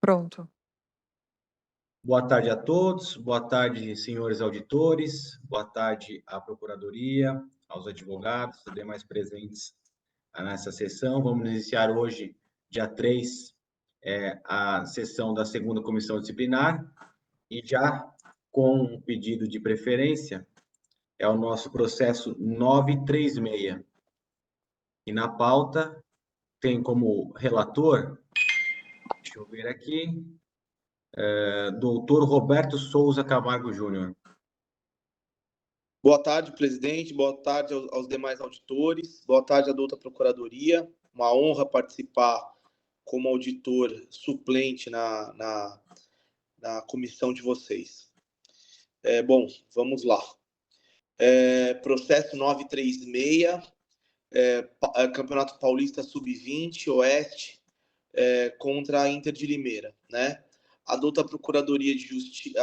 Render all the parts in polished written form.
Pronto. Boa tarde a todos, boa tarde, senhores auditores, boa tarde à Procuradoria, aos advogados, os demais presentes nessa sessão. Vamos iniciar hoje, dia 3, a sessão da segunda comissão disciplinar e já com um pedido de preferência, é o nosso processo 936. E na pauta tem como relator, deixa eu ver aqui, doutor Roberto Souza Camargo Júnior. Boa tarde, presidente. Boa tarde aos demais auditores. Boa tarde à douta Procuradoria. Uma honra participar como auditor suplente na comissão de vocês. Bom, vamos lá. Processo 936, Campeonato Paulista Sub-20, Oeste, contra a Inter de Limeira, né? A douta Procuradoria de Justiça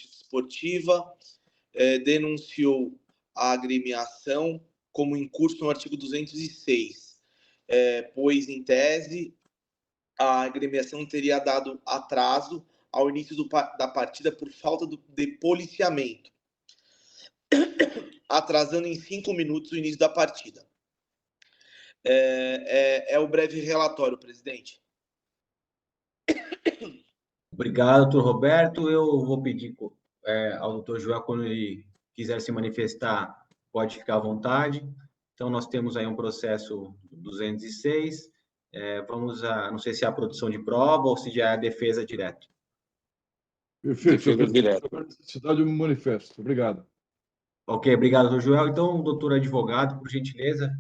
Esportiva denunciou a agremiação como incurso no artigo 206, pois, em tese, a agremiação teria dado atraso ao início da partida por falta de policiamento, atrasando em 5 minutos o início da partida. É o breve relatório, presidente. Obrigado, doutor Roberto. Eu vou pedir ao doutor Joel, quando ele quiser se manifestar, pode ficar à vontade. Então, nós temos aí um processo 206. Não sei se é a produção de prova ou se já é a defesa direto. Perfeito, senhor presidente. Se houver necessidade, eu me manifesto. Obrigado. Ok, obrigado, doutor Joel. Então, doutor advogado, por gentileza,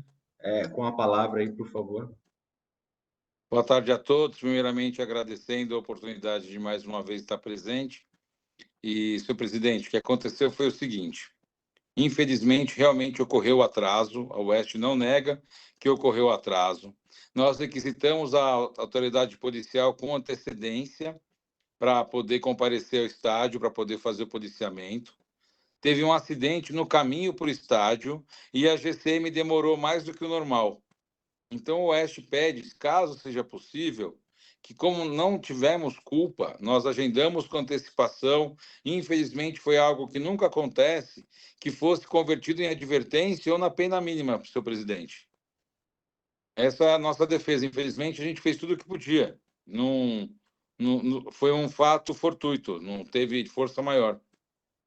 com a palavra aí, por favor. Boa tarde a todos. Primeiramente, agradecendo a oportunidade de mais uma vez estar presente. E, senhor presidente, o que aconteceu foi o seguinte: infelizmente, realmente ocorreu atraso. A Oeste não nega que ocorreu atraso. Nós requisitamos a autoridade policial com antecedência para poder comparecer ao estádio, para poder fazer o policiamento. Teve um acidente no caminho para o estádio e a GCM demorou mais do que o normal. Então, o Oeste pede, caso seja possível, que, como não tivemos culpa, nós agendamos com antecipação, e infelizmente foi algo que nunca acontece, que fosse convertido em advertência ou na pena mínima, senhor presidente. Essa é a nossa defesa. Infelizmente, a gente fez tudo o que podia. Foi um fato fortuito, não teve força maior.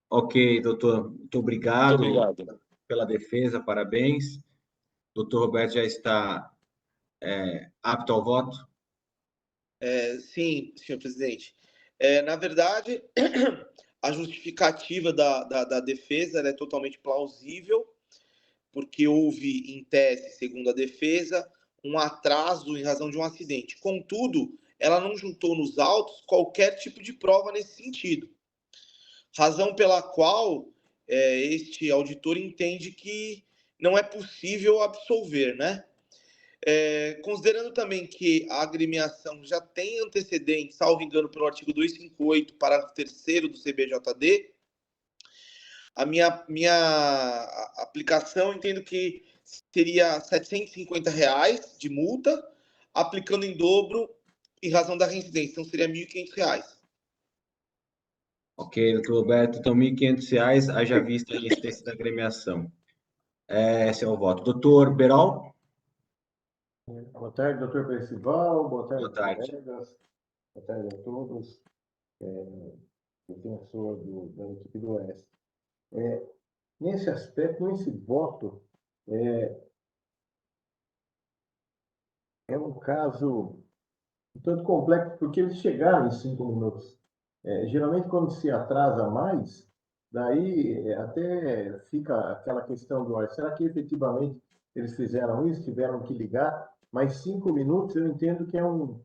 Ok, doutor. Muito obrigado. Muito obrigado pela defesa, parabéns. Doutor Roberto já está apto ao voto? Sim, senhor presidente. Na verdade, a justificativa da defesa é totalmente plausível, porque houve, em tese, segundo a defesa, um atraso em razão de um acidente. Contudo, ela não juntou nos autos qualquer tipo de prova nesse sentido. Razão pela qual este auditor entende que não é possível absolver, né? Considerando também que a agremiação já tem antecedentes, salvo engano, pelo artigo 258, parágrafo 3º do CBJD, a minha aplicação, entendo que seria R$ 750 de multa, aplicando em dobro em razão da reincidência, então seria R$ 1.500. Ok, doutor Roberto, então R$ 1.500, haja vista a existência da agremiação. Esse é o voto. Doutor Berol? Boa tarde, doutor Percival. Boa tarde, Boa tarde. colegas. Boa tarde a todos. Defensor da equipe do Oeste. Nesse aspecto, nesse voto, é um caso um tanto complexo, porque eles chegaram em 5 minutos. Geralmente, quando se atrasa mais, daí até fica aquela questão do será que efetivamente eles fizeram isso, tiveram que ligar? Mas 5 minutos eu entendo que é um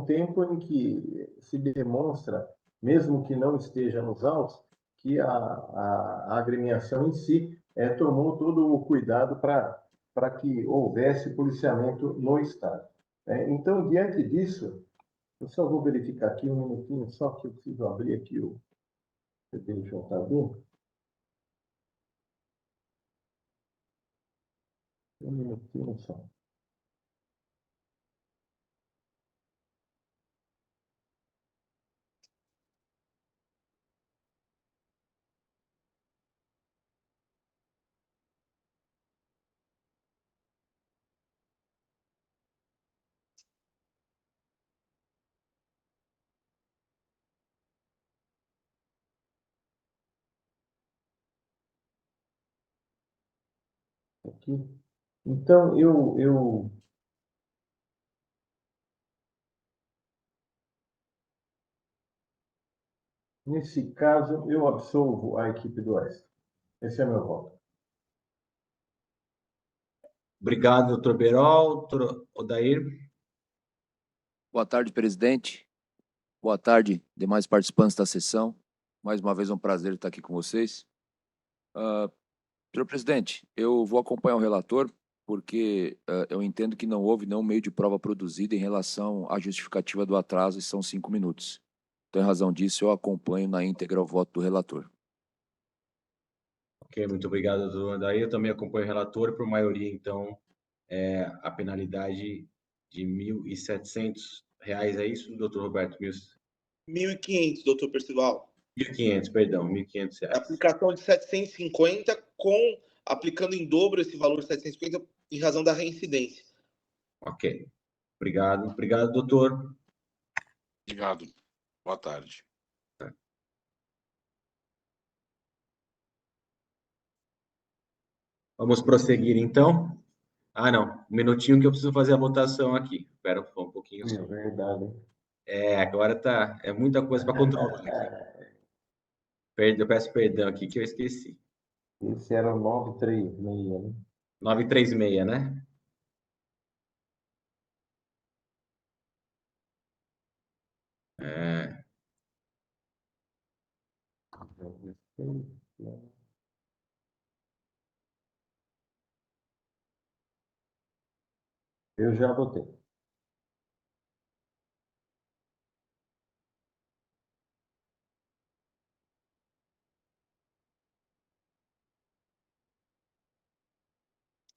tempo em que se demonstra, mesmo que não esteja nos autos, que a agremiação em si tomou todo o cuidado para que houvesse policiamento no estádio. Então, diante disso, eu só vou verificar aqui um minutinho, só que eu preciso abrir aqui o CPJB. Um minutinho só. Aqui. Então, nesse caso, eu absolvo a equipe do Oeste. Esse é meu voto. Obrigado, doutor Berol. Doutor Odair. Boa tarde, presidente. Boa tarde, demais participantes da sessão. Mais uma vez é um prazer estar aqui com vocês. Senhor presidente, eu vou acompanhar o relator porque eu entendo que não houve nenhum meio de prova produzido em relação à justificativa do atraso, e são 5 minutos. Então, em razão disso, eu acompanho na íntegra o voto do relator. Ok, muito obrigado, doutor Odair. Eu também acompanho o relator, por maioria, então, a penalidade de R$ 1.700, é isso, doutor Roberto? 1.500, doutor Percival. 1.500, perdão, R$ 1.500. Aplicação de 750 aplicando em dobro esse valor de 750 em razão da reincidência. Ok, obrigado. Obrigado, doutor. Obrigado. Boa tarde. Vamos prosseguir, então. Ah, não. Um minutinho que eu preciso fazer a votação aqui. Espera um pouquinho só. É verdade. Agora tá. É muita coisa para controlar aqui. Eu peço perdão aqui que eu esqueci. Esse era o 936, né? 936, né? É, Eu já votei.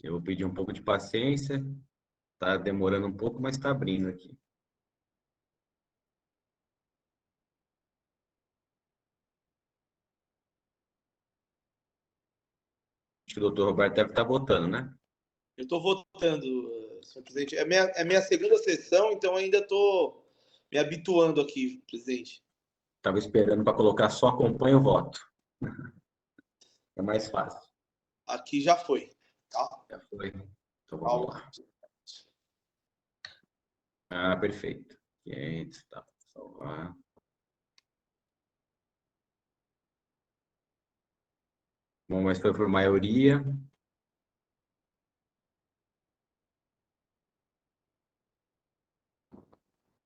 eu vou pedir um pouco de paciência. Tá demorando um pouco, mas está abrindo aqui. Acho que o doutor Roberto deve estar votando, né? Eu estou votando, senhor presidente. É minha segunda sessão, então ainda estou me habituando aqui, presidente. Estava esperando para colocar só acompanha o voto. É mais fácil. Aqui já foi. Tá? Já foi. Então vamos lá. Ah, perfeito. 500, tá. Salvar. Bom, mas foi por maioria.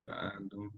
Dado.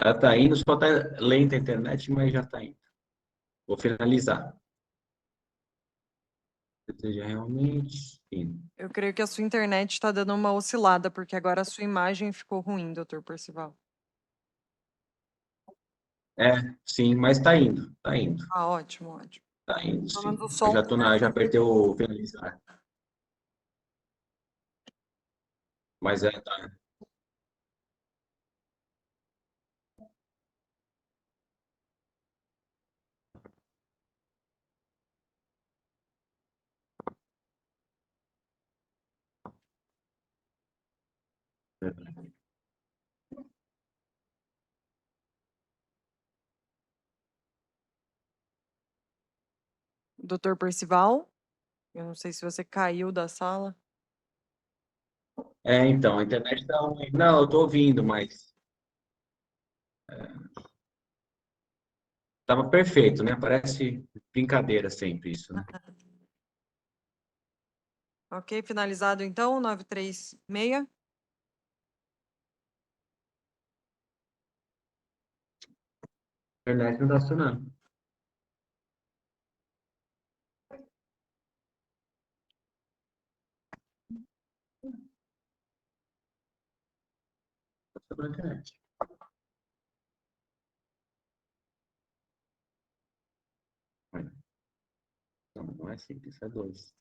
Ela tá indo, só tá lenta a internet, mas já tá indo. Vou finalizar. Deseja realmente. Sim. Eu creio que a sua internet está dando uma oscilada, porque agora a sua imagem ficou ruim, doutor Percival. Sim, mas tá indo, tá indo. Ah, ótimo, ótimo. Tá indo, Pelo sim. menos o Eu som já tá tô já perfeito. apertei o finalizar. Mas tá. Doutor Percival, eu não sei se você caiu da sala. Então, a internet tá ruim. Não, eu tô ouvindo, mas tava perfeito, né? Parece brincadeira sempre isso, né? Ok, finalizado então, 936. A internet não tá funcionando. pela internet. Não é simples, é 2.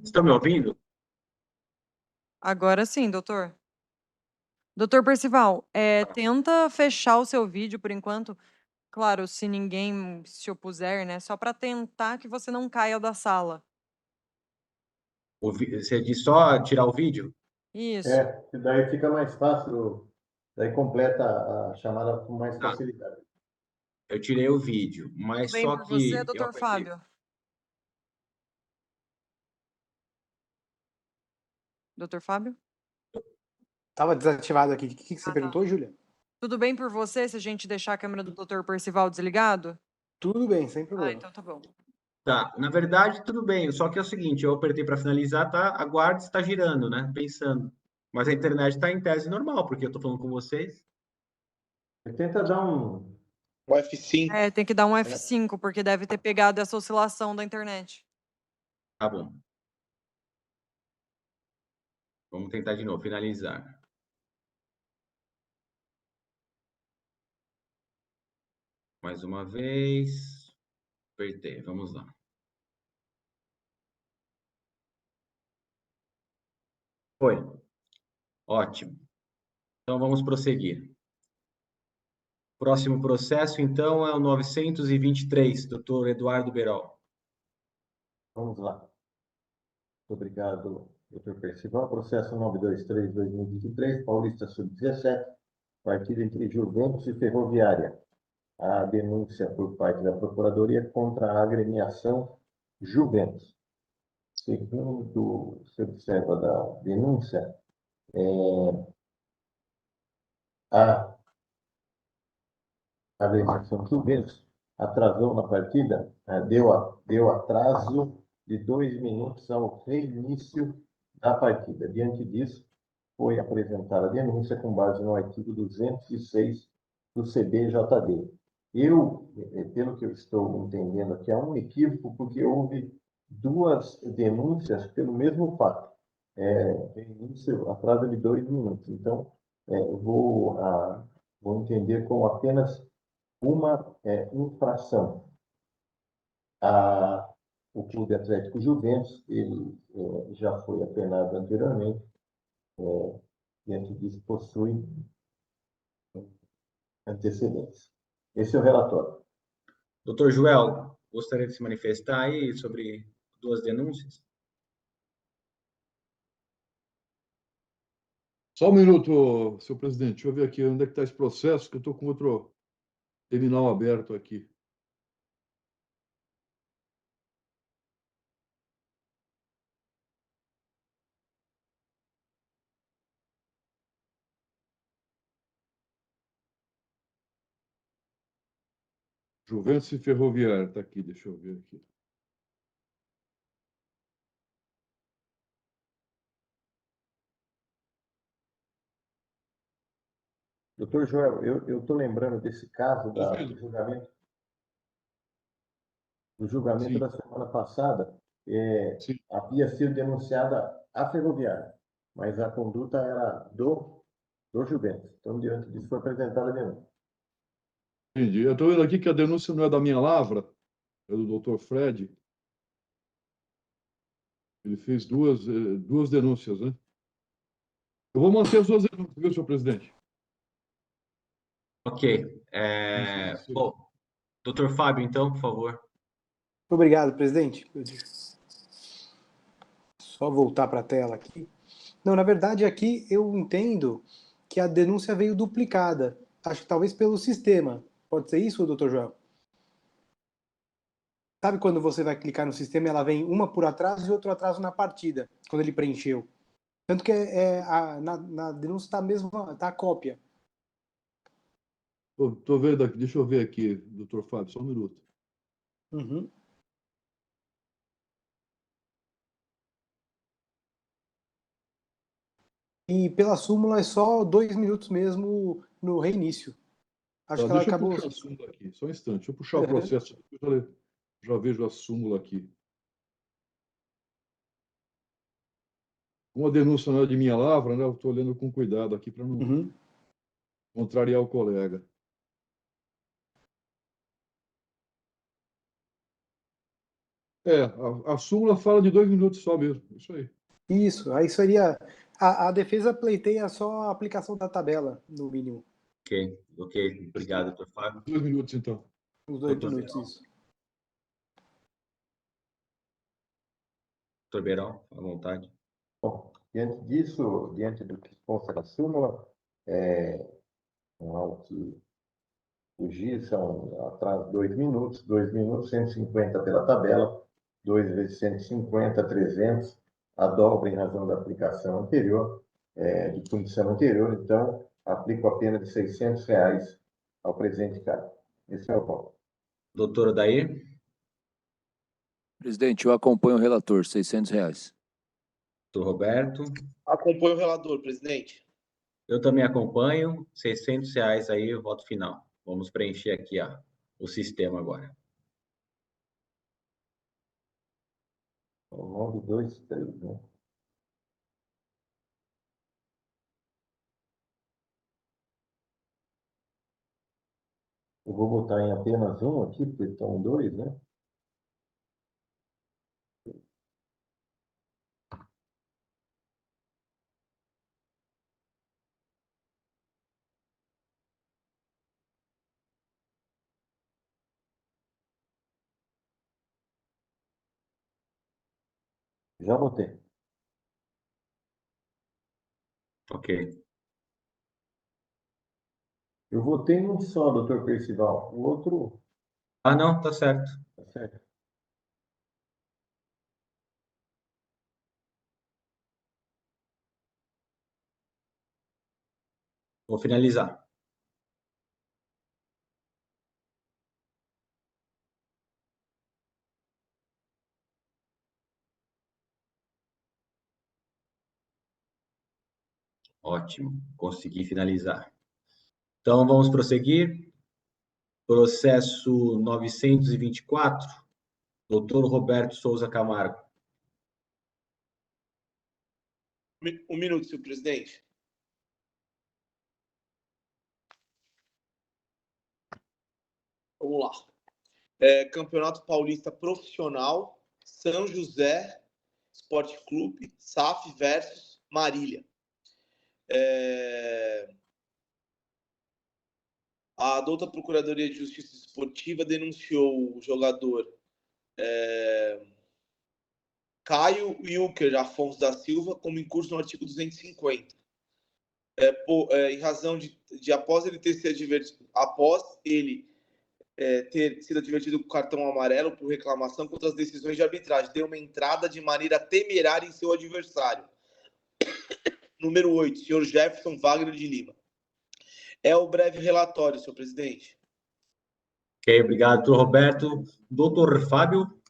Estão me ouvindo? Agora sim, doutor. Doutor Percival, tenta fechar o seu vídeo por enquanto. Claro, se ninguém se opuser, né? Só para tentar que você não caia da sala. Você disse só tirar o vídeo? Isso. Que daí fica mais fácil, daí completa a chamada com mais Tá. facilidade. Eu tirei o vídeo, Tudo mas bem só por você, que eu doutor apertei. Fábio? Doutor Fábio? Tava desativado aqui. O que você tá. perguntou, Júlia? Tudo bem por você se a gente deixar a câmera do doutor Percival desligado? Tudo bem, sem Ah, problema. então tá bom. Tá, na verdade, tudo bem. Só que é o seguinte, eu apertei para finalizar, tá? Aguarde, está girando, né? Pensando. Mas a internet está em tese normal, porque eu estou falando com vocês. Tenta dar um... O F5. Tem que dar um F5, porque deve ter pegado essa oscilação da internet. Tá bom. Vamos tentar de novo, finalizar. Mais uma vez. Apertei, vamos lá. Foi. Ótimo. Então vamos prosseguir. Próximo processo, então, é o 923, doutor Eduardo Berol. Vamos lá. Muito obrigado, doutor Percival. Processo 923/2023, Paulista Sub-17, partido entre Juventus e Ferroviária. A denúncia por parte da Procuradoria contra a agremiação Juventus. Segundo se observa da denúncia, a agremiação Juventus atrasou na partida, deu atraso de 2 minutos ao reinício da partida. Diante disso, foi apresentada a denúncia com base no artigo 206 do CBJD. Pelo que eu estou entendendo aqui, há um equívoco, porque houve 2 denúncias pelo mesmo fato. Reinício, atraso de 2 minutos. Então, vou entender como apenas uma infração. O Clube Atlético Juventus, ele já foi apenado anteriormente, diante disso possui antecedentes. Esse é o relatório. Doutor Joel, gostaria de se manifestar aí sobre 2 denúncias? Só um minuto, senhor presidente. Deixa eu ver aqui onde é que está esse processo, que eu estou com outro terminal aberto aqui. Juventus e Ferroviária, está aqui, deixa eu ver aqui. Doutor Joel, eu estou lembrando desse caso Tô do vendo. julgamento Sim. da semana passada. Sim. Havia sido denunciada a Ferroviária, mas a conduta era do Juventus. Então, diante disso, foi apresentada a denúncia. Entendi. Eu estou vendo aqui que a denúncia não é da minha lavra, é do doutor Fred. Ele fez duas denúncias, né? Eu vou manter as 2 denúncias, viu, senhor presidente? Ok. Isso. Bom, doutor Fábio, então, por favor. Obrigado, presidente. Só voltar para a tela aqui. Não, na verdade, aqui eu entendo que a denúncia veio duplicada. Acho que talvez pelo sistema. Pode ser isso, doutor Joel? Sabe quando você vai clicar no sistema, ela vem uma por atraso e outro atraso na partida, quando ele preencheu. Tanto que na denúncia está mesmo, tá a cópia. Tô vendo aqui, deixa eu ver aqui, doutor Fábio, só um minuto. Uhum. E pela súmula é só 2 minutos mesmo no reinício. Acho que ela Deixa eu acabou. puxar a súmula aqui, só um instante. Deixa eu puxar o processo, já vejo a súmula aqui. Uma denúncia não é de minha lavra, né? Eu estou olhando com cuidado aqui para não Uhum. contrariar o colega. A súmula fala de 2 minutos só mesmo, isso aí. Isso, aí seria. A defesa pleiteia só a aplicação da tabela, no mínimo. Ok. Obrigado, doutor Fábio. 2 minutos, então. Os 2 Doutor minutos, Beirão. isso. Doutor Beirão, à vontade. Bom, diante disso, diante do que consta na súmula, não há o que fugir, são atrás 2 minutos, 150 pela tabela, 2 vezes 150, 300, a dobra em razão da aplicação anterior, de punição anterior, então aplico a pena de R$ 600 ao presente caso. Esse é o voto. Doutor Odair, Presidente, eu acompanho o relator, R$ 600. doutor Roberto, Acompanho o relator, presidente. eu também acompanho, R$ 600 aí, o voto final. Vamos preencher aqui o sistema agora. 9, 2, 3, né? Eu vou botar em apenas um aqui, porque estão 2, né? Já botei. Ok. Eu votei em um só, doutor Percival. O outro, Ah, não, tá certo. tá certo. Vou finalizar. Ótimo, consegui finalizar. Então, vamos prosseguir. Processo 924, doutor Roberto Souza Camargo. 1 minuto, senhor presidente. Vamos lá. Campeonato Paulista Profissional, São José Esporte Clube, SAF versus Marília. A douta Procuradoria de Justiça Esportiva denunciou o jogador Caio Wilker Afonso da Silva como incurso no artigo 250. Em razão de após ele ter sido advertido com cartão amarelo por reclamação contra as decisões de arbitragem, deu uma entrada de maneira temerária em seu adversário. Número 8, senhor Jefferson Wagner de Lima. É o breve relatório, senhor presidente. Ok, obrigado, doutor Roberto. Doutor Fábio.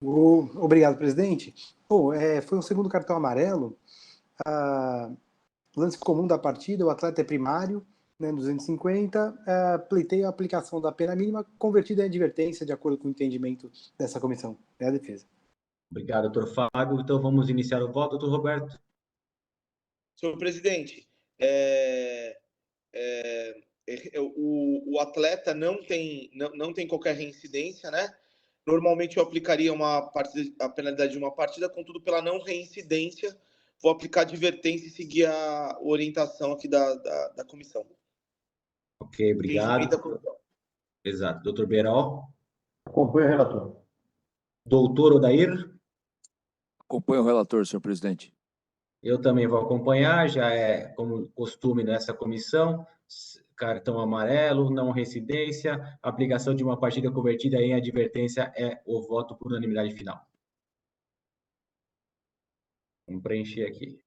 Obrigado, presidente. Foi um segundo cartão amarelo. Lance comum da partida, o atleta é primário, né, 250, pleiteia a aplicação da pena mínima convertida em advertência, de acordo com o entendimento dessa comissão. É a defesa. Obrigado, doutor Fábio. Então, vamos iniciar o voto, doutor Roberto. Senhor presidente, o atleta não tem qualquer reincidência, né? Normalmente eu aplicaria a penalidade de uma partida, contudo, pela não reincidência, vou aplicar advertência e seguir a orientação aqui da comissão. Ok, obrigado. Entendimento da comissão. Exato. Doutor Beirão. Acompanho o relator. Doutor Odair. Acompanho o relator, senhor presidente. Eu também vou acompanhar, já é como costume nessa comissão, cartão amarelo, não residência, aplicação de uma partida convertida em advertência é o voto por unanimidade final. Vamos preencher aqui.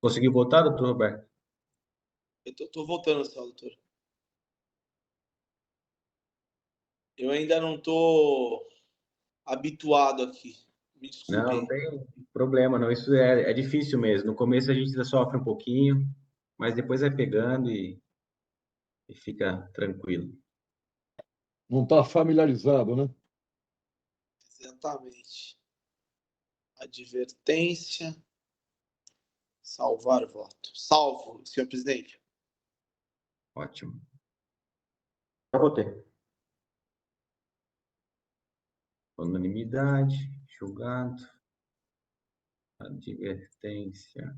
Conseguiu votar, doutor Roberto? Eu tô voltando só, doutor. Eu ainda não tô habituado aqui. Me Não, não desculpem. tem problema, não. Isso é difícil mesmo. No começo a gente ainda sofre um pouquinho, mas depois vai pegando e fica tranquilo. Não está familiarizado, né? Exatamente. Advertência. Salvar voto. Salvo, senhor presidente. Ótimo. Já votei. Unanimidade, julgado. Advertência.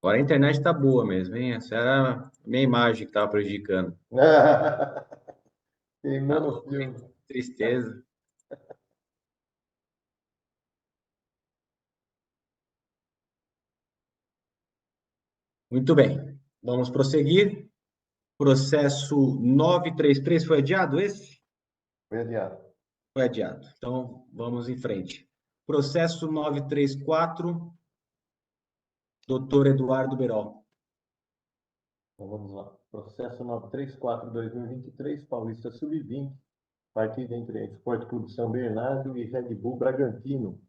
Agora a internet está boa mesmo, hein? Essa era a minha imagem que estava prejudicando. Queimou no filme. Tristeza. Muito bem. Vamos prosseguir. Processo 933 foi adiado esse? Foi adiado. Foi adiado. Então, vamos em frente. Processo 934, doutor Eduardo Berol. Então vamos lá. Processo 934/2023, Paulista Sub-20, partida entre Esporte Clube São Bernardo e Red Bull Bragantino.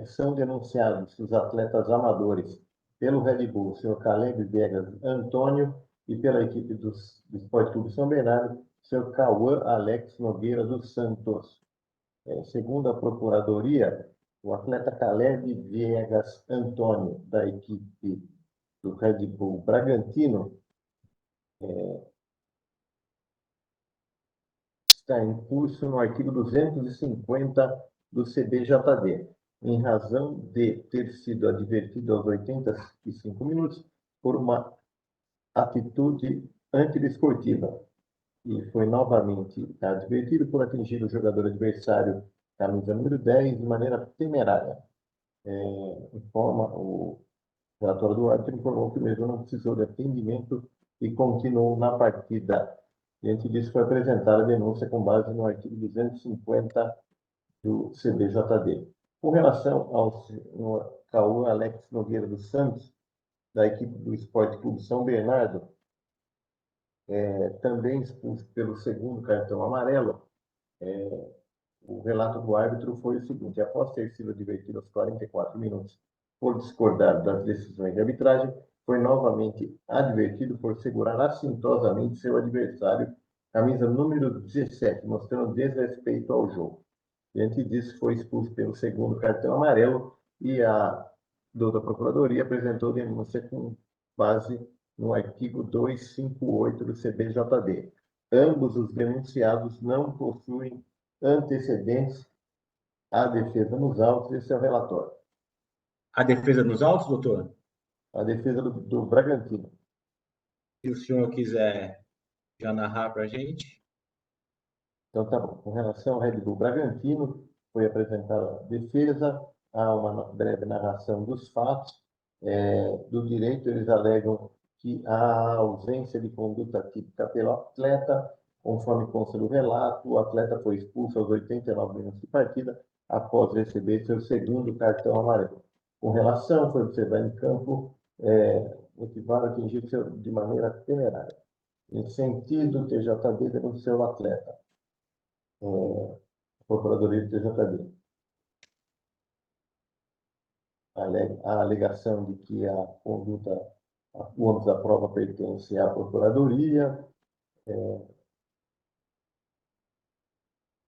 São denunciados os atletas amadores pelo Red Bull, o senhor Caleb Viegas Antônio, e pela equipe do Esporte Clube São Bernardo, o senhor Cauã Alex Nogueira dos Santos. Segundo a Procuradoria, o atleta Caleb Viegas Antônio, da equipe do Red Bull Bragantino, está em curso no artigo 250 do CBJD, em razão de ter sido advertido aos 85 minutos por uma atitude antidesportiva e foi novamente advertido por atingir o jogador adversário, camisa número 10, de maneira temerária. O relatório do árbitro informou que o mesmo não precisou de atendimento e continuou na partida. Diante disso, foi apresentada a denúncia com base no artigo 250 do CBJD. Com relação ao Cauã Alex Nogueira dos Santos, da equipe do Esporte Clube São Bernardo, também expulso pelo segundo cartão amarelo, o relato do árbitro foi o seguinte: após ter sido advertido aos 44 minutos por discordar das decisões de arbitragem, foi novamente advertido por segurar assintosamente seu adversário, camisa número 17, mostrando desrespeito ao jogo. Diante disso, foi expulso pelo segundo cartão amarelo e a doutora Procuradoria apresentou denúncia com base no artigo 258 do CBJD. Ambos os denunciados não possuem antecedentes à defesa nos autos. Esse é o relatório. A defesa nos autos, doutor? A defesa do Bragantino. Se o senhor quiser já narrar para a gente. Então, tá bom. Com relação ao Red Bull Bragantino, foi apresentada a defesa, há uma breve narração dos fatos. Do direito, eles alegam que há ausência de conduta típica pelo atleta, conforme consta do relato, o atleta foi expulso aos 89 minutos de partida, após receber seu segundo cartão amarelo. Com relação, foi observado em campo, motivado a atingir de maneira temerária. Em sentido, o TJD denunciou o atleta. Procuradoria do TJD. A alegação de que a conduta, o ônus da prova pertence à Procuradoria,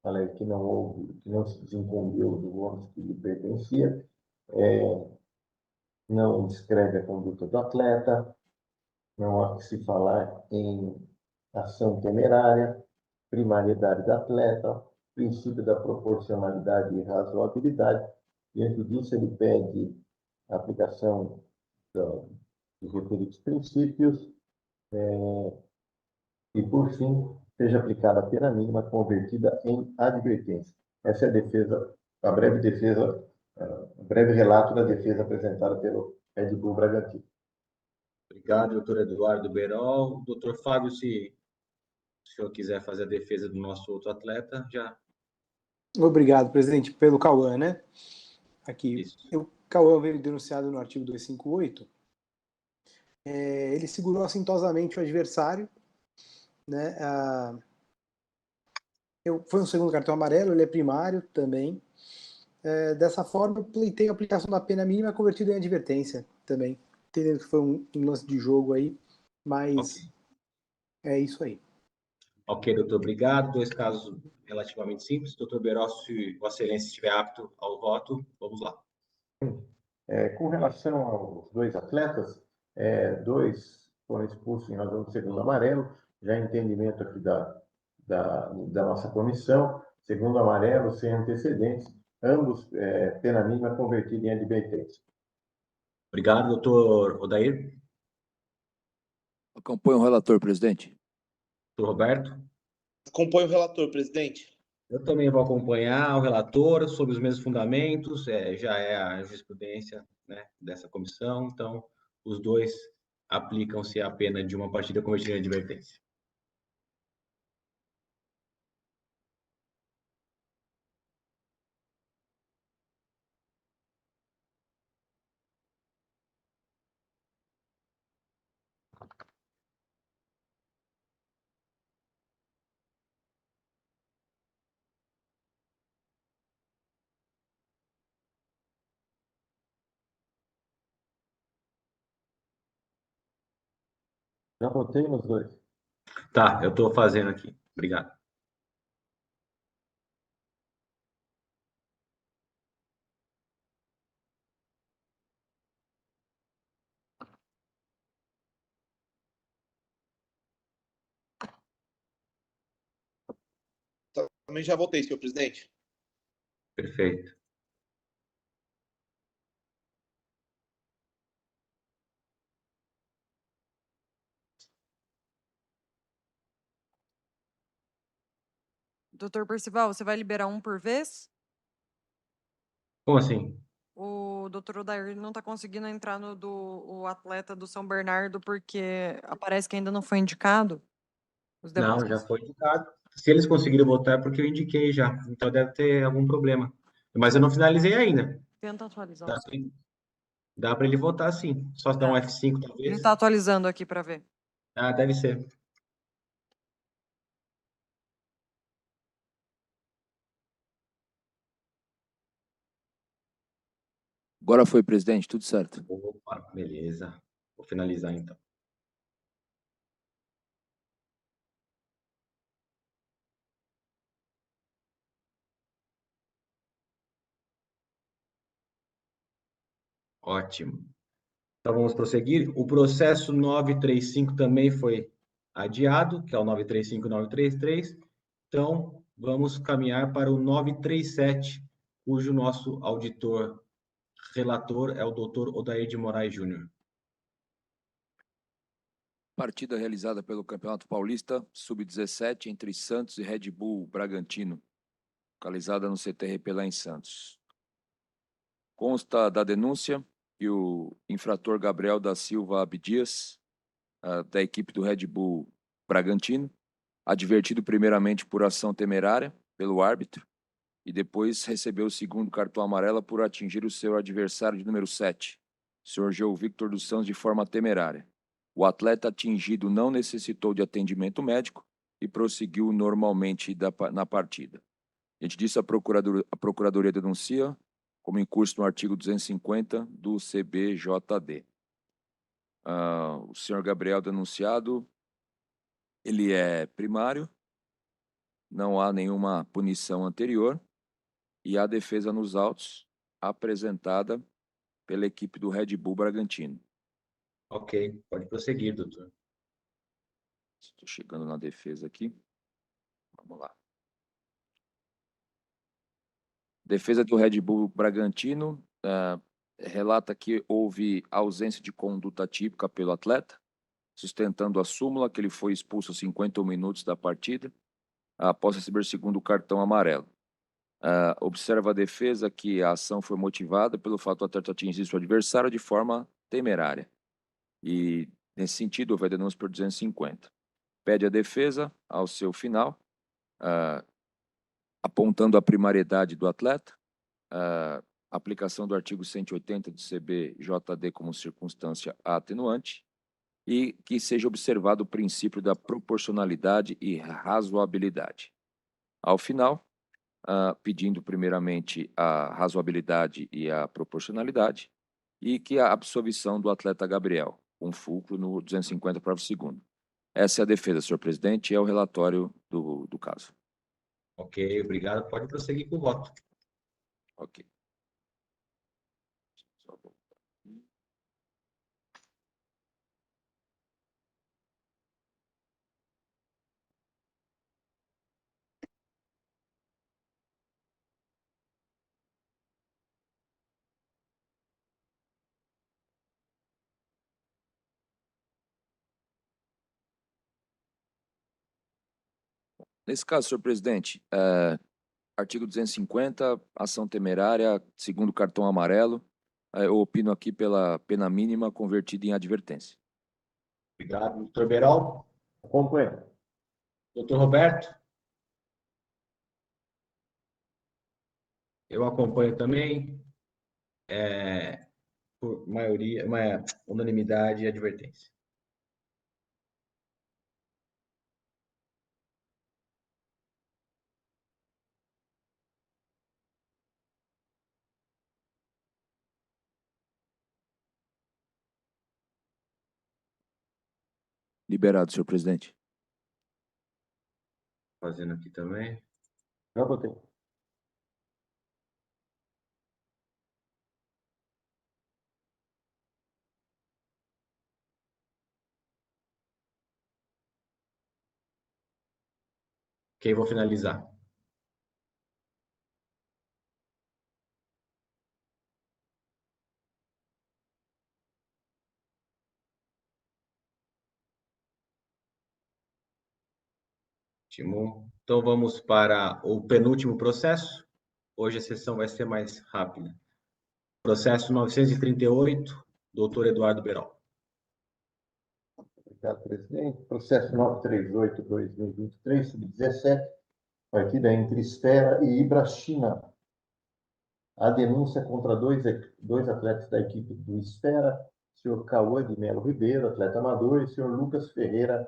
falei que não se desincumbiu do ônus que lhe pertencia, não descreve a conduta do atleta, não há que se falar em ação temerária, primariedade do atleta, princípio da proporcionalidade e razoabilidade. Diante disso, ele pede a aplicação dos referidos princípios e, por fim, seja aplicada a pena mínima convertida em advertência. Essa é a defesa, a breve defesa, o breve relato da defesa apresentada pelo Red Bull Bragantino. Obrigado, doutor Eduardo Berol. Doutor Fábio, se o senhor quiser fazer a defesa do nosso outro atleta, já. Obrigado, presidente, pelo Cauã, né? Aqui, Isso. o Cauã veio denunciado no artigo 258. Ele segurou assintosamente o adversário, né? Foi um segundo cartão amarelo, ele é primário também. Dessa forma, eu pleitei a aplicação da pena mínima convertida em advertência também, entendendo que foi um lance de jogo aí, mas é isso aí. Ok, doutor, obrigado. 2 casos relativamente simples. Doutor Berol, se Vossa Excelência estiver apto ao voto, vamos lá. Com relação aos 2 atletas, 2 foram expulsos em razão do segundo amarelo, já em entendimento aqui da nossa comissão, segundo amarelo, sem antecedentes, ambos pena mínima convertida em advertência. Obrigado, doutor Odair. Acompanho o relator, presidente. Doutor Roberto. Acompanho o relator, presidente. Eu também vou acompanhar o relator sobre os mesmos fundamentos, já é a jurisprudência, né, dessa comissão, então os dois aplicam-se a pena de uma partida convertida em advertência. Já votei nos 2. Tá, eu estou fazendo aqui. Obrigado. Também já votei, senhor presidente. Perfeito. Doutor Percival, você vai liberar um por vez? Como assim? O doutor Odair não está conseguindo entrar no o atleta do São Bernardo porque aparece que ainda não foi indicado. Os demais. Não, já foi indicado. Se eles conseguiram votar, é porque eu indiquei já. Então deve ter algum problema. Mas eu não finalizei ainda. Tenta atualizar. Dá para ele votar, sim. Só se dar um F5, Ele talvez. está atualizando aqui para ver. Ah, deve ser. Agora foi, presidente, tudo certo. Opa, beleza. Vou finalizar, então. Ótimo. Então, vamos prosseguir. O processo 935 também foi adiado, que é o 935-933. Então, vamos caminhar para o 937, cujo nosso auditor relator é o doutor Odair de Moraes Júnior. Partida realizada pelo Campeonato Paulista, Sub-17, entre Santos e Red Bull Bragantino, localizada no CTRP lá em Santos. Consta da denúncia que o infrator Gabriel da Silva Abdias, da equipe do Red Bull Bragantino, advertido primeiramente por ação temerária pelo árbitro, e depois recebeu o segundo cartão amarelo por atingir o seu adversário de número 7, o senhor Geo Victor dos Santos, de forma temerária. O atleta atingido não necessitou de atendimento médico e prosseguiu normalmente na partida. Diante disso, a Procuradoria denuncia como em curso no artigo 250 do CBJD. O senhor Gabriel denunciado ele é primário, não há nenhuma punição anterior e há defesa nos autos apresentada pela equipe do Red Bull Bragantino. Ok, pode prosseguir, doutor. Estou chegando na defesa aqui. Vamos lá. Defesa do Red Bull Bragantino relata que houve ausência de conduta típica pelo atleta, sustentando a súmula que ele foi expulso aos 51 minutos da partida, após receber o segundo cartão amarelo. Observa a defesa que a ação foi motivada pelo fato do atleta atingir seu adversário de forma temerária. E, nesse sentido, houve a denúncia por 250. Pede a defesa, ao seu final, apontando a primariedade do atleta, aplicação do artigo 180 do CBJD como circunstância atenuante, e que seja observado o princípio da proporcionalidade e razoabilidade. Ao final, pedindo primeiramente a razoabilidade e a proporcionalidade, e que a absolvição do atleta Gabriel, com fulcro no 250 parágrafo 2º. Essa é a defesa, senhor presidente, e é o relatório do caso. Ok, obrigado. Pode prosseguir com o voto. Ok. Só voltar aqui. Nesse caso, senhor presidente, artigo 250, ação temerária, segundo cartão amarelo, eu opino aqui pela pena mínima convertida em advertência. Obrigado, doutor Berol. Acompanha. Doutor Roberto? Eu acompanho também. Por maioria, uma unanimidade e advertência. Liberado, senhor presidente. Fazendo aqui também. Já votei. Ok, vou finalizar. Ótimo. Então vamos para o penúltimo processo. Hoje a sessão vai ser mais rápida. Processo 938, doutor Eduardo Berol. Obrigado, presidente. Processo 938/2023, sub-17, partida entre Esfera e Ibrachina. A denúncia contra dois atletas da equipe do Esfera, senhor Cauã de Melo Ribeiro, atleta amador, e senhor Lucas Ferreira,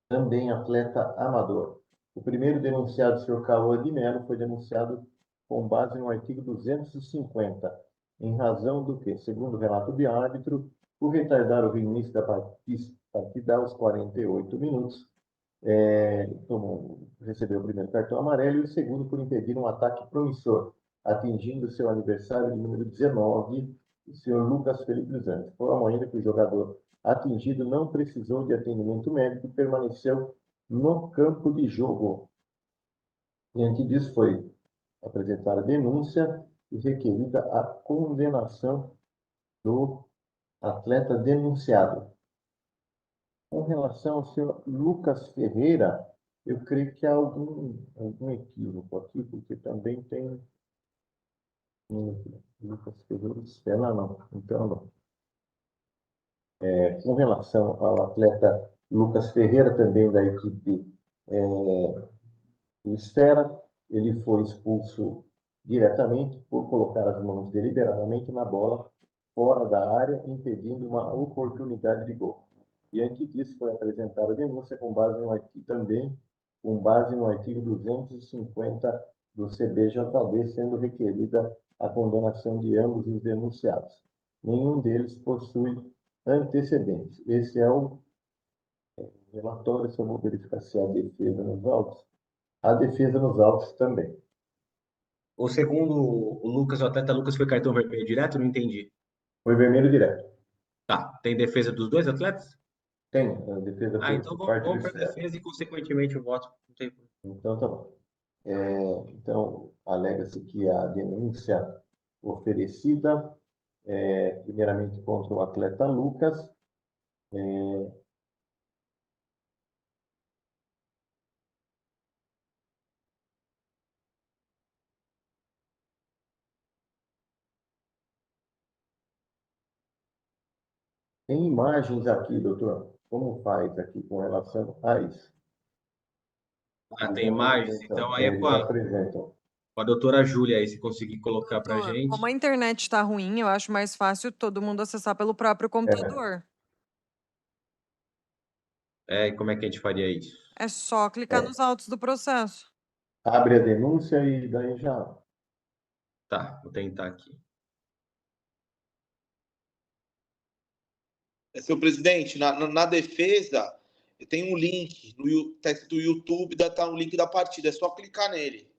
também atleta amador. O primeiro denunciado, senhor Cauã de Melo, foi denunciado com base no artigo 250, em razão do que, segundo o relato de árbitro, por retardar o início da partida aos 48 minutos, recebeu o primeiro cartão amarelo e o segundo por impedir um ataque promissor, atingindo seu adversário de número 19, o senhor Lucas Felipe dos Anjos. Foram ainda que o jogador atingido não precisou de atendimento médico e permaneceu no campo de jogo. Diante disso, foi apresentada a denúncia e requerida a condenação do atleta denunciado. Com relação ao senhor Lucas Ferreira, eu creio que há algum equívoco aqui, porque também tem Lucas Ferreira, Estela não, então não. Com relação ao atleta Lucas Ferreira, também da equipe do Esfera, ele foi expulso diretamente por colocar as mãos deliberadamente na bola fora da área, impedindo uma oportunidade de gol. Diante disso, foi apresentada a denúncia com base no artigo 250 do CBJD, sendo requerida a condenação de ambos os denunciados. Nenhum deles possui antecedentes. Esse é o relatório, só vou verificar se há defesa nos autos. Há defesa nos autos também. O segundo, o Lucas, o atleta Lucas foi cartão vermelho direto? Não entendi. Foi vermelho direto. Tá. Tem defesa dos dois atletas? Tem, a defesa Ah, foi então por parte do vamos para Estado. defesa e, consequentemente, o voto. Não tem problema. Então, tá bom. Então, alega-se que a denúncia oferecida, primeiramente contra o atleta Lucas, tem imagens aqui, doutor, como faz aqui com relação a isso? Ah, tem Eles imagens? apresentam, Então aí é eles apresentam. com a doutora Júlia aí, se conseguir colocar para Doutor, como a gente. internet está ruim, eu acho mais fácil todo mundo acessar pelo próprio computador. E como é que a gente faria isso? É só clicar nos autos do processo. Abre a denúncia e daí já. Tá, vou tentar aqui. Senhor presidente, na defesa, tem um link, tá escrito YouTube, tá um link da partida, é só clicar nele.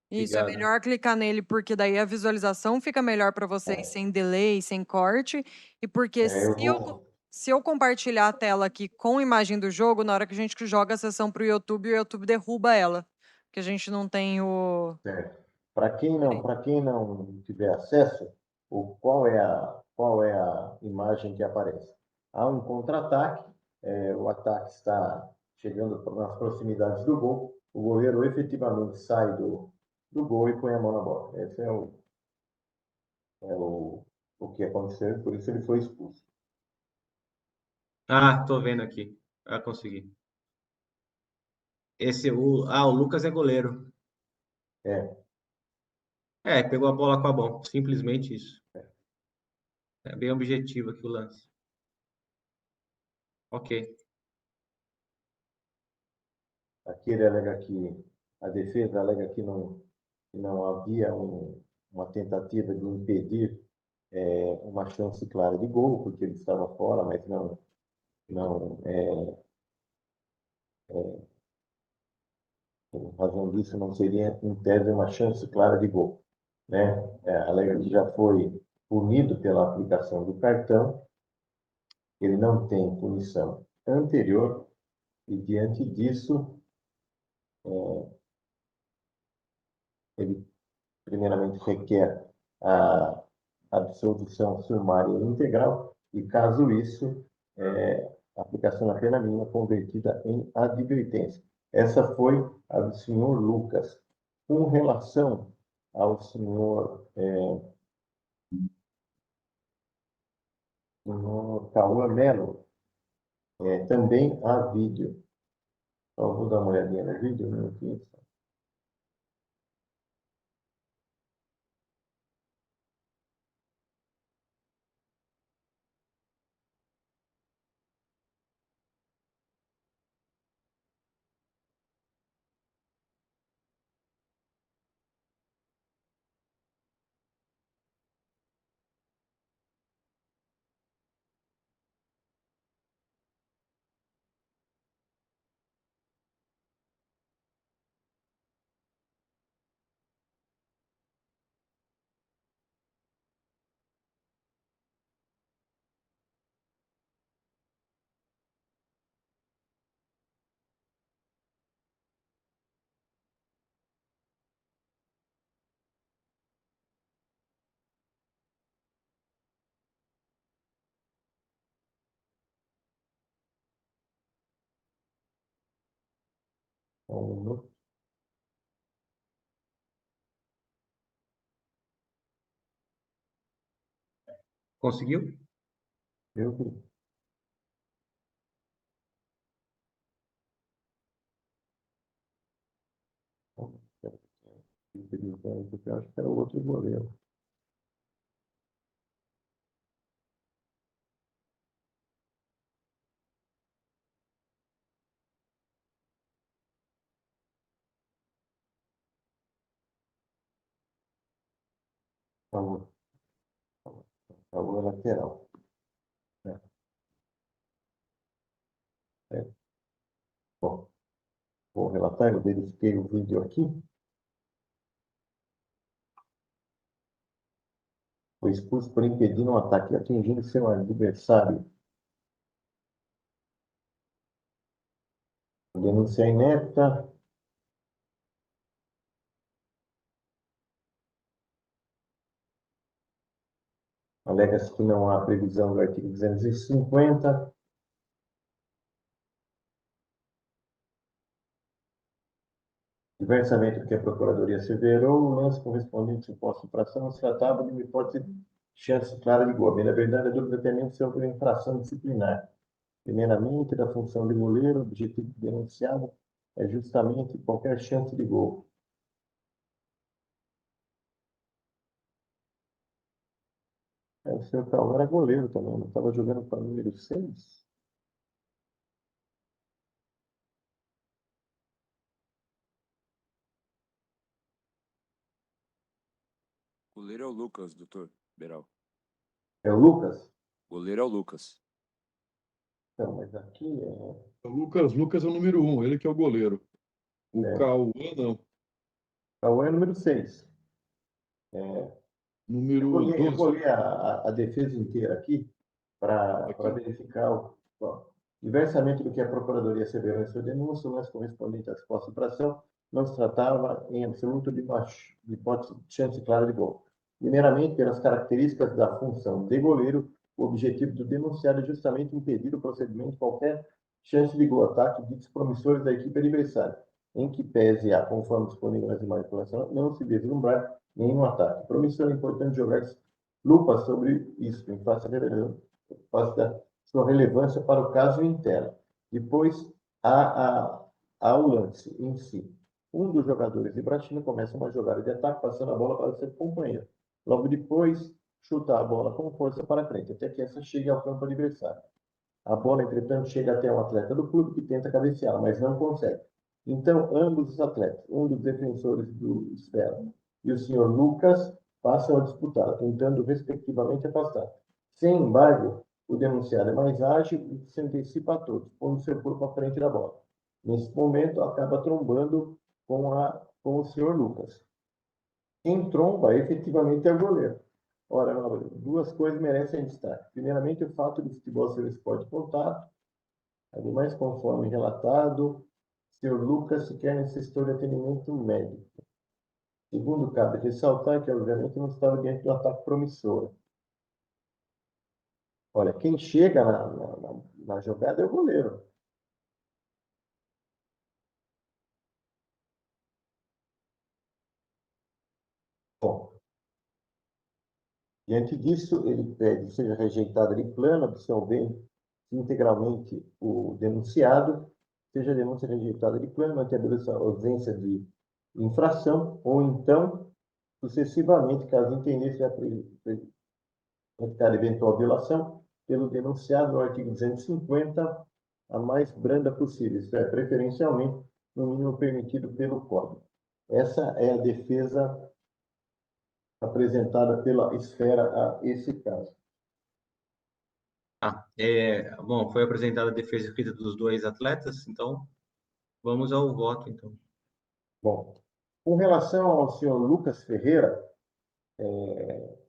Isso, é Obrigado. melhor clicar nele, porque daí a visualização fica melhor para vocês, sem delay, sem corte. E porque Eu vou. se eu compartilhar a tela aqui com a imagem do jogo, na hora que a gente joga a sessão para o YouTube derruba ela. Porque a gente não tem o. Certo. Para quem não tiver acesso, qual é a imagem que aparece? Há um contra-ataque, o ataque está chegando nas proximidades do gol, o goleiro efetivamente sai do gol e põe a mão na bola. Esse o que aconteceu, por isso ele foi expulso. Ah, tô vendo aqui. Ah, consegui. O Lucas é goleiro. É, Pegou a bola com a mão. Simplesmente isso. É bem objetivo aqui o lance. Ok. aqui ele alega que a defesa alega que não havia uma tentativa de impedir uma chance clara de gol, porque ele estava fora, mas não em razão disso, não seria, em tese, uma chance clara de gol. Né? Alega que já foi punido pela aplicação do cartão, ele não tem punição anterior, e diante disso, ele primeiramente requer a absolvição sumária integral, e caso isso, a aplicação da pena mínima convertida em advertência. Essa foi a do senhor Lucas. Com relação ao senhor Cauã Melo, também há vídeo. Então, vou dar uma olhadinha no vídeo, um minutinho. Um minuto. Conseguiu? Eu vi. Eu acho que era o outro goleiro. Cauã lateral. Bom, vou relatar, eu verifiquei o vídeo aqui. Foi expulso por impedir um ataque atingindo seu adversário. Denúncia inepta. Alega-se que não há previsão do artigo 250. Diversamente do que a Procuradoria asseverou, o lance correspondente à suposta infração não se tratava de uma hipótese de chance clara de gol. Na verdade, a dúvida também sobre infração disciplinar. Primeiramente, da função de goleiro, o objetivo denunciado é justamente qualquer chance de gol. O senhor Paulo era goleiro também, não estava jogando para o número 6? Goleiro é o Lucas, doutor Beral. É o Lucas? Goleiro é o Lucas. Não, mas aqui é... O Lucas é o número 1, ele que é o goleiro. O Cauã, não. Cauã é número 6. Número Eu vou 12. ler a defesa inteira aqui para verificar diversamente do que a Procuradoria asseverou em sua denúncia, o lance correspondente à suposta infração não se tratava em absoluto de hipótese de chance clara de gol. Primeiramente, pelas características da função de goleiro, o objetivo do denunciado é justamente impedir o procedimento de qualquer chance de gol, ataque de promissores da equipe adversária, em que pese a, conforme disponível nas imagens não se vislumbrar nenhum ataque. Promissor é importante jogar lupa sobre isso, em face da sua relevância para o caso interno. Depois, há o lance em si. Um dos jogadores de Brasília começa uma jogada de ataque, passando a bola para o seu companheiro. Logo depois, chuta a bola com força para frente, até que essa chegue ao campo adversário. A bola, entretanto, chega até um atleta do clube que tenta cabecear, mas não consegue. Então, ambos os atletas, um dos defensores do Esfera e o senhor Lucas, passam a disputar, tentando, respectivamente, afastar. Sem embargo, o denunciado é mais ágil e se antecipa a todos, pondo seu corpo à frente da bola. Nesse momento, acaba trombando com o senhor Lucas. Quem tromba, efetivamente, é o goleiro. Ora, duas coisas merecem destaque. Primeiramente, o fato de futebol ser um esporte de contato. Ademais, conforme relatado, o senhor Lucas sequer necessitou de atendimento médico. Segundo, cabe ressaltar que, obviamente, não estava diante de um ataque promissor. Olha, quem chega na jogada é o goleiro. Bom, diante disso, ele pede que seja rejeitado de plano, absolvendo integralmente o denunciado, seja a denúncia rejeitada de plano, mantendo a ausência de infração, ou então, sucessivamente, caso entendesse praticar eventual violação, pelo denunciado no artigo 250, a mais branda possível, isto é, preferencialmente, no mínimo permitido pelo Código. Essa é a defesa apresentada pela Esfera a esse caso. Bom, foi apresentada a defesa escrita dos dois atletas, então vamos ao voto, então. Bom, com relação ao senhor Lucas Ferreira,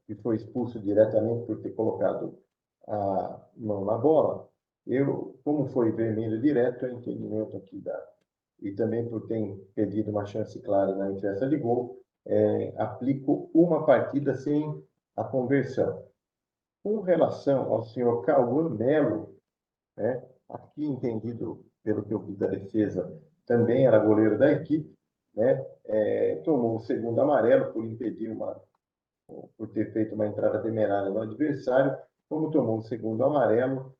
que foi expulso diretamente por ter colocado a mão na bola, como foi vermelho direto, é entendimento aqui e também por ter pedido uma chance clara na infração de gol, aplico uma partida sem a conversão. Com relação ao senhor Cauã Melo, aqui entendido pelo que eu vi da defesa, também era goleiro da equipe, tomou o segundo amarelo por impedir por ter feito uma entrada temerária no adversário, como tomou o segundo amarelo,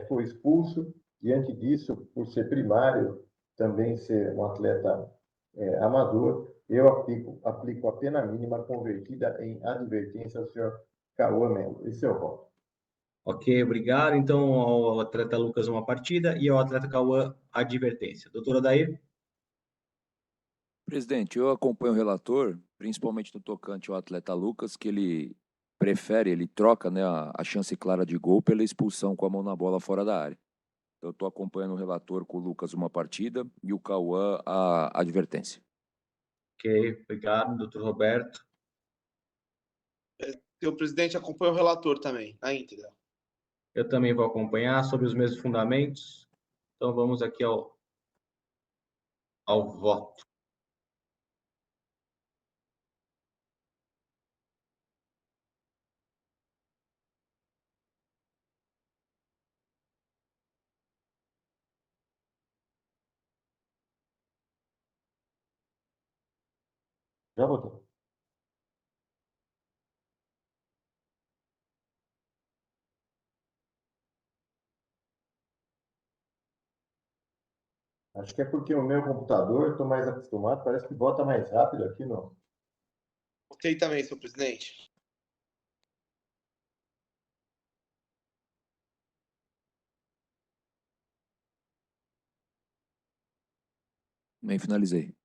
foi expulso. Diante disso, por ser primário, também ser um atleta amador, eu aplico a pena mínima convertida em advertência ao senhor Cauã Melo. Esse é o voto. Ok, obrigado. Então, ao atleta Lucas, uma partida e ao atleta Cauã, advertência. Doutor Odair? Presidente, eu acompanho o relator, principalmente no tocante ao atleta Lucas, que ele troca, né, a chance clara de gol pela expulsão com a mão na bola fora da área. Eu estou acompanhando o relator com o Lucas uma partida e o Cauã a advertência. Ok, obrigado, doutor Roberto. Senhor presidente, acompanha o relator também, na íntegra. Eu também vou acompanhar sobre os mesmos fundamentos. Então, vamos aqui ao voto. Já votou. Acho que é porque o meu computador, estou mais acostumado, parece que bota mais rápido aqui, não. Ok também, senhor presidente. Nem finalizei.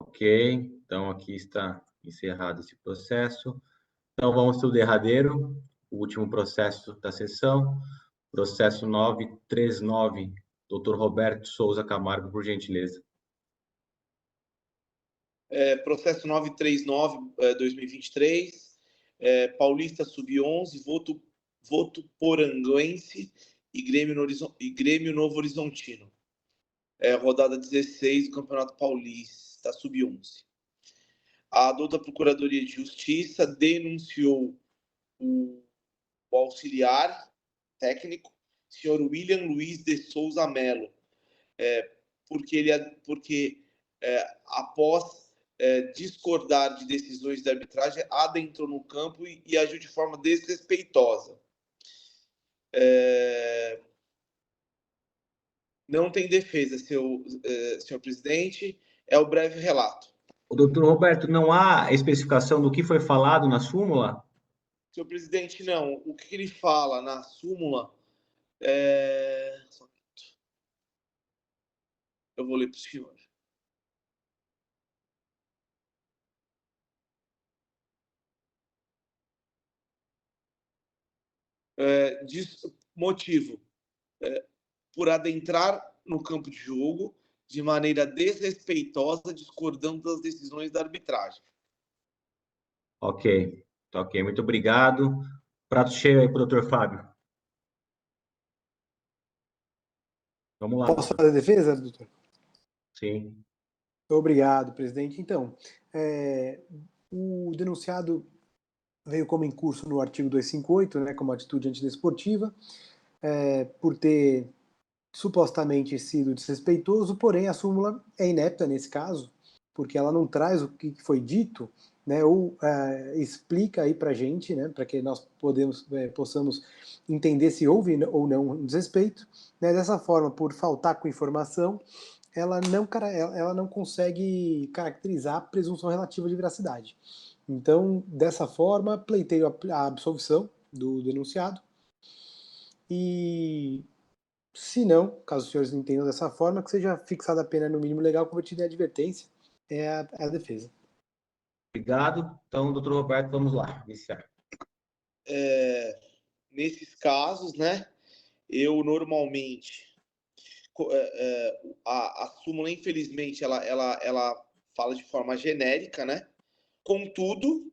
Ok, então aqui está encerrado esse processo. Então, vamos para o derradeiro, o último processo da sessão, processo 939, doutor Roberto Souza Camargo, por gentileza. Processo 939/2023, Paulista Sub-11, voto Poranguense e Grêmio Novo Horizontino. Rodada 16 do Campeonato Paulista Sub-11. A douta Procuradoria de Justiça denunciou o auxiliar técnico, senhor William Luiz de Souza Melo, porque após discordar de decisões de arbitragem, adentrou no campo e agiu de forma desrespeitosa. Não tem defesa, senhor presidente. É o breve relato. O doutor Roberto, não há especificação do que foi falado na súmula? Senhor presidente, não. O que ele fala na súmula eu vou ler para o senhor. Motivo: por adentrar no campo de jogo de maneira desrespeitosa, discordando das decisões da arbitragem. Ok, muito obrigado. Prato cheio aí para o doutor Fábio. Vamos lá. Posso fazer a defesa, doutor? Sim. Obrigado, presidente. Então, o denunciado veio como incurso no artigo 258, né, como atitude antidesportiva, por ter supostamente sido desrespeitoso, porém a súmula é inepta nesse caso, porque ela não traz o que foi dito, né, ou explica aí para a gente, né, para que nós possamos entender se houve ou não um desrespeito. Né, dessa forma, por faltar com informação, ela não consegue caracterizar a presunção relativa de veracidade. Então, dessa forma, pleiteio a absolvição do denunciado e, se não, caso os senhores entendam dessa forma, que seja fixada a pena no mínimo legal convertida em advertência, é a defesa. Obrigado. Então, doutor Roberto, vamos lá, iniciar. Nesses casos, né, eu normalmente a súmula, infelizmente, ela fala de forma genérica, né? Contudo,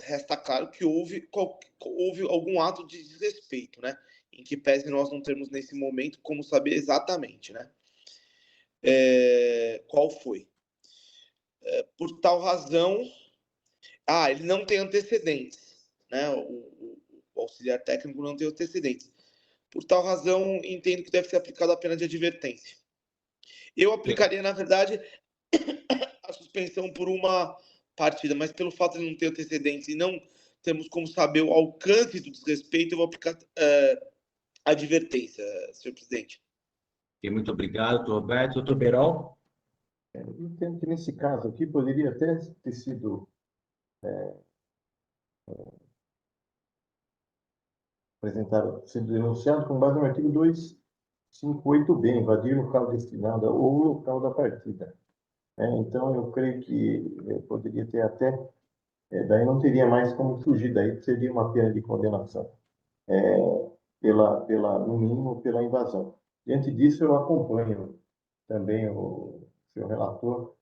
resta claro que houve algum ato de desrespeito, né? Em que pese nós não termos nesse momento como saber exatamente, né? Qual foi? Por tal razão, ele não tem antecedentes, né? O auxiliar técnico não tem antecedentes. Por tal razão, entendo que deve ser aplicada a pena de advertência. Eu aplicaria, na verdade, a suspensão por uma partida, mas pelo fato de não ter antecedentes e não temos como saber o alcance do desrespeito, eu vou aplicar advertência, senhor presidente. E muito obrigado, doutor Roberto. Doutor Berol? Eu entendo que nesse caso aqui poderia até ter sido apresentado, sendo denunciado com base no artigo 258B, invadir o local destinado ou o local da partida. Então, eu creio que poderia ter até, daí não teria mais como fugir, daí seria uma pena de condenação, no mínimo, pela invasão. Diante disso, eu acompanho também o seu relator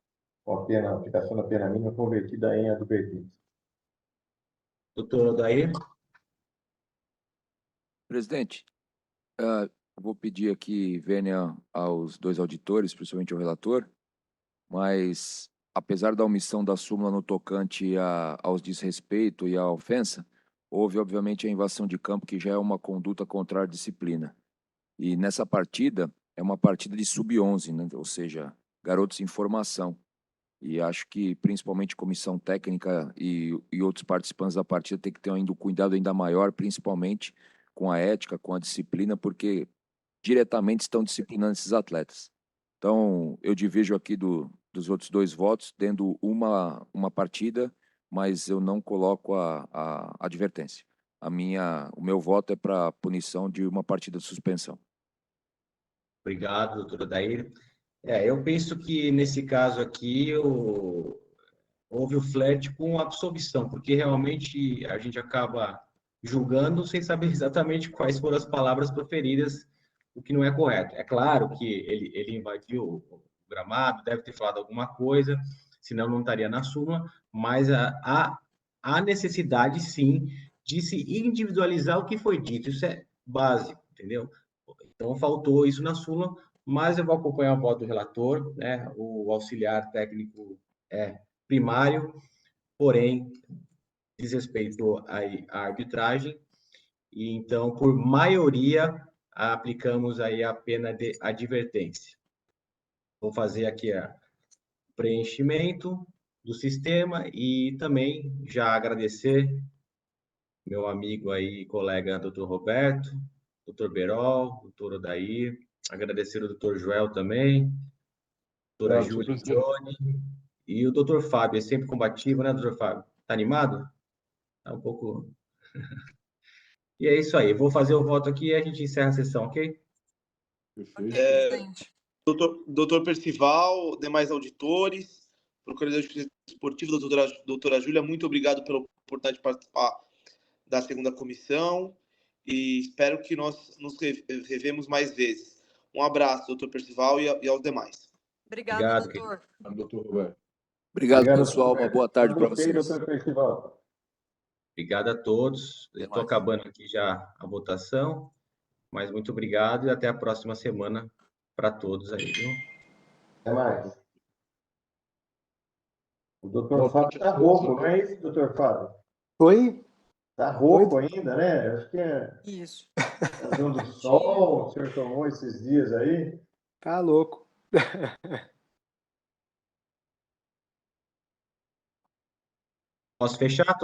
com a aplicação da pena mínima convertida em advertência. Doutor Odair? Presidente, eu vou pedir aqui vênia aos dois auditores, principalmente ao relator, mas apesar da omissão da súmula no tocante aos desrespeito e à ofensa, houve, obviamente, a invasão de campo, que já é uma conduta contrária à disciplina. E nessa partida, é uma partida de sub-11, né? Ou seja, garotos em formação. E acho que, principalmente, comissão técnica e outros participantes da partida têm que ter ainda um cuidado ainda maior, principalmente com a ética, com a disciplina, porque diretamente estão disciplinando esses atletas. Então, eu divido aqui dos outros dois votos, tendo uma partida, mas eu não coloco a advertência. O meu voto é para punição de uma partida de suspensão. Obrigado, doutor Odair. Eu penso que, nesse caso aqui, houve o flerte com absolvição, porque realmente a gente acaba julgando sem saber exatamente quais foram as palavras proferidas, o que não é correto. É claro que ele invadiu o gramado, deve ter falado alguma coisa, senão não estaria na súmula, mas há necessidade, sim, de se individualizar o que foi dito. Isso é básico, entendeu? Então, faltou isso na súmula, mas eu vou acompanhar o voto do relator, né? O auxiliar técnico é primário, porém, diz respeito à arbitragem, e então, por maioria, aplicamos aí a pena de advertência. Vou fazer aqui o preenchimento do sistema e também já agradecer meu amigo aí, colega Dr. Roberto, Dr. Berol, Dr. Odair, agradecer o Dr. Joel também, doutora Obrigado, senhor Júlia presidente. Johnny e o Dr. Fábio, é sempre combativo, né, Dr. Fábio? Tá animado? Tá um pouco... E é isso aí, vou fazer o voto aqui e a gente encerra a sessão, ok? Perfeito. Presidente. Doutor Percival, demais auditores, Procurador de Justiça Esportiva, doutora Júlia, muito obrigado pela oportunidade de participar da segunda comissão e espero que nós nos revemos mais vezes. Um abraço, doutor Percival, e aos demais. Obrigado, Obrigado, doutor. Doutor Roberto. Obrigado, Obrigado, pessoal. Uma boa tarde para Gostei, vocês. doutor Percival. Obrigado a todos. Até Estou mais. acabando aqui já a votação, mas muito obrigado e até a próxima semana para todos aí, viu? Até mais. O doutor Fábio está rouco, não é isso, doutor Fábio? Oi? Está rouco ainda, né? Acho que é Isso. razão do sol, o senhor tomou esses dias aí. Tá louco. Posso fechar?